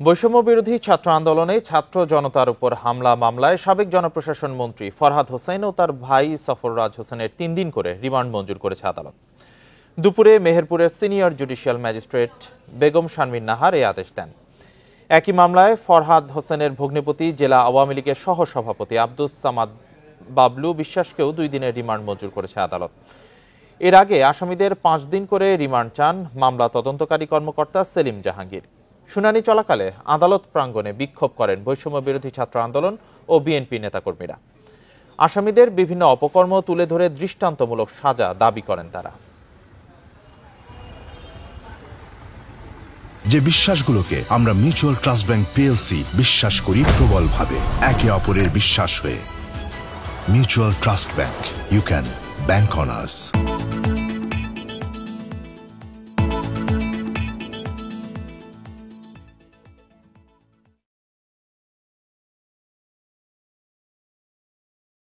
বৈষম্য বিরোধী ছাত্র আন্দোলনে ছাত্র জনতার উপর হামলা মামলায় সাবেক জনপ্রশাসন মন্ত্রী ফরহাদ হোসেন ও তার ভাই সফররাজ হোসেনের 3 দিন করে রিমান্ড মঞ্জুর করেছে আদালত। দুপুরে মেহেরপুরের senior judicial magistrate Begum Sharmin Nahar এই আদেশ দেন। একই মামলায় ফরহাদ হোসেনের ভগ্নিপতি জেলা আওয়ামী লীগের সহ সভাপতি আব্দুস সামাদ বাবলু বিশ্বাসকেও 2 দিনের রিমান্ড মঞ্জুর করেছে আদালত। এর আগে আসামিদের 5 দিন করে রিমান্ড চান মামলা তদন্তকারী কর্মকর্তা সেলিম জাহাঙ্গীর। শুনানি চলাকালে আদালত প্রাঙ্গণে বিক্ষোভ করেন বৈষম্য বিরোধী ছাত্র আন্দোলন ও বিএনপি নেতাকর্মীরা। আসামিদের বিভিন্ন অপকর্ম তুলে ধরে দৃষ্টান্তমূলক সাজা দাবি করেন তারা। যে বিশ্বাসগুলোকে আমরা মিউচুয়াল ট্রাস্ট ব্যাংক পিএলসি বিশ্বাস করি প্রবলভাবে, একে অপরের বিশ্বাস হয়ে। Mutual trust bank, you can bank on us.